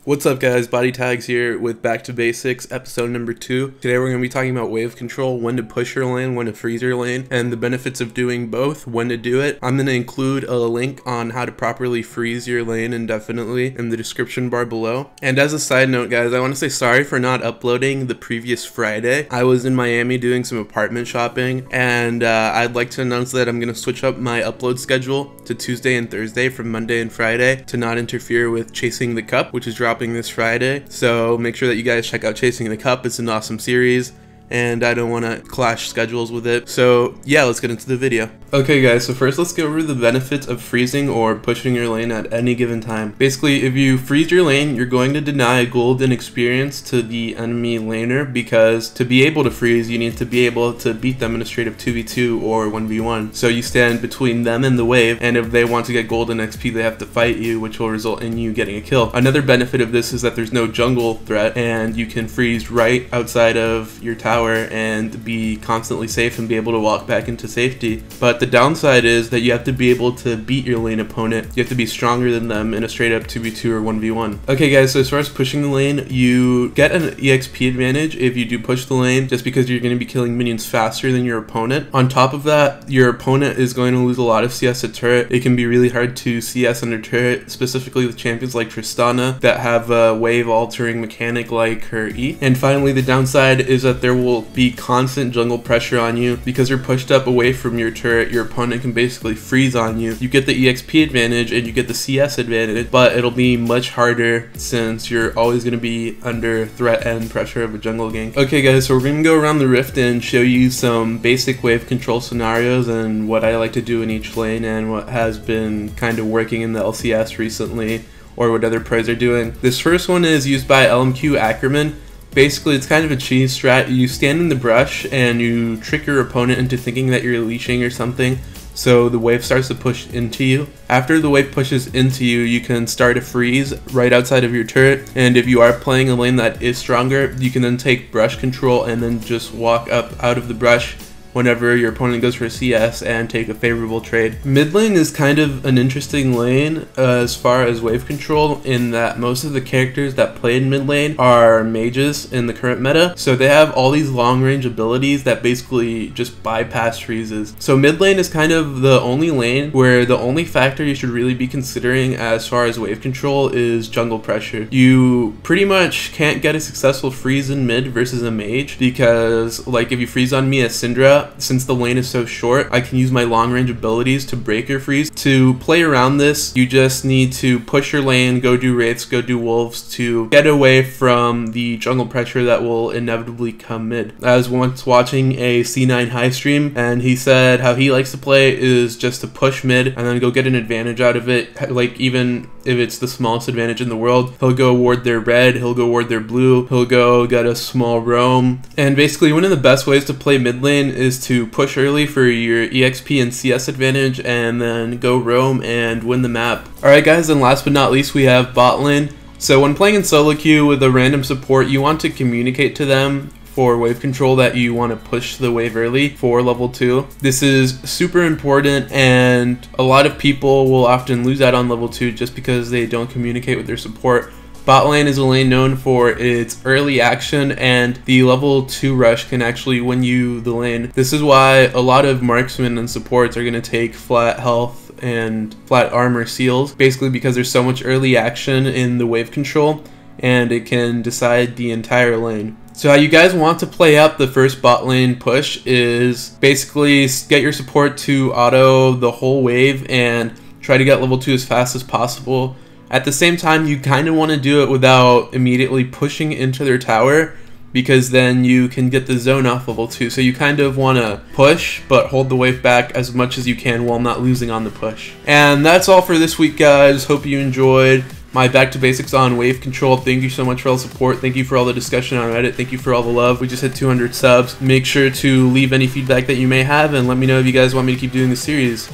What's up guys, Bodytags here with Back to Basics episode number 2. Today we're going to be talking about wave control, when to push your lane, when to freeze your lane, and the benefits of doing both, when to do it. I'm going to include a link on how to properly freeze your lane indefinitely in the description bar below. And as a side note guys, I want to say sorry for not uploading the previous Friday. I was in Miami doing some apartment shopping, and I'd like to announce that I'm going to switch up my upload schedule to Tuesday and Thursday from Monday and Friday to not interfere with Chasing the Cup, which is dropping this Friday. So make sure that you guys check out Chasing the Cup. It's an awesome series and I don't want to clash schedules with it. So yeah, let's get into the video. Okay guys, so first let's go over the benefits of freezing or pushing your lane at any given time. Basically, if you freeze your lane, you're going to deny gold and experience to the enemy laner, because to be able to freeze, you need to be able to beat them in a straight up 2v2 or 1v1. So you stand between them and the wave, and if they want to get gold and XP, they have to fight you, which will result in you getting a kill. Another benefit of this is that there's no jungle threat, and you can freeze right outside of your tower and be constantly safe and be able to walk back into safety. But the downside is that you have to be able to beat your lane opponent. You have to be stronger than them in a straight up 2v2 or 1v1. Okay guys, so as far as pushing the lane, you get an EXP advantage if you do push the lane, just because you're going to be killing minions faster than your opponent. On top of that, your opponent is going to lose a lot of CS at turret. It can be really hard to CS under turret, specifically with champions like Tristana that have a wave altering mechanic like her E. And finally, the downside is that there will be constant jungle pressure on you. Because you're pushed up away from your turret, your opponent can basically freeze on you. You get the EXP advantage and you get the CS advantage, but it'll be much harder since you're always going to be under threat and pressure of a jungle gank. Okay guys, so we're going to go around the rift and show you some basic wave control scenarios and what I like to do in each lane and what has been kind of working in the LCS recently, or what other pros are doing. This first one is used by LMQ Ackerman. Basically, it's kind of a cheese strat. You stand in the brush and you trick your opponent into thinking that you're leashing or something, so the wave starts to push into you. After the wave pushes into you, you can start a freeze right outside of your turret, and if you are playing a lane that is stronger, you can then take brush control and then just walk up out of the brush whenever your opponent goes for a CS and take a favorable trade. Mid lane is kind of an interesting lane as far as wave control, in that most of the characters that play in mid lane are mages in the current meta, so they have all these long range abilities that basically just bypass freezes. So mid lane is kind of the only lane where the only factor you should really be considering as far as wave control is jungle pressure. You pretty much can't get a successful freeze in mid versus a mage, because like if you freeze on me as Syndra, since the lane is so short, I can use my long range abilities to break your freeze. To play around this, you just need to push your lane, go do wraiths, go do wolves to get away from the jungle pressure that will inevitably come mid. I was once watching a C9 high stream, and he said how he likes to play is just to push mid and then go get an advantage out of it. Like, even if it's the smallest advantage in the world, he'll go ward their red, he'll go ward their blue, he'll go get a small roam. And basically one of the best ways to play mid lane is to push early for your EXP and CS advantage, and then go roam and win the map. Alright guys, and last but not least, we have bot lane. So when playing in solo queue with a random support, you want to communicate to them for wave control that you want to push the wave early for level 2. This is super important, and a lot of people will often lose out on level 2 just because they don't communicate with their support. Bot lane is a lane known for its early action, and the level 2 rush can actually win you the lane. This is why a lot of marksmen and supports are going to take flat health and flat armor seals, basically because there's so much early action in the wave control and it can decide the entire lane. So how you guys want to play up the first bot lane push is basically get your support to auto the whole wave and try to get level 2 as fast as possible. At the same time, you kind of want to do it without immediately pushing into their tower, because then you can get the zone off level 2. So you kind of want to push, but hold the wave back as much as you can while not losing on the push. And that's all for this week, guys. Hope you enjoyed my back to basics on wave control. Thank you so much for all the support. Thank you for all the discussion on Reddit. Thank you for all the love. We just hit 200 subs. Make sure to leave any feedback that you may have, and let me know if you guys want me to keep doing this series.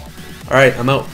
Alright, I'm out.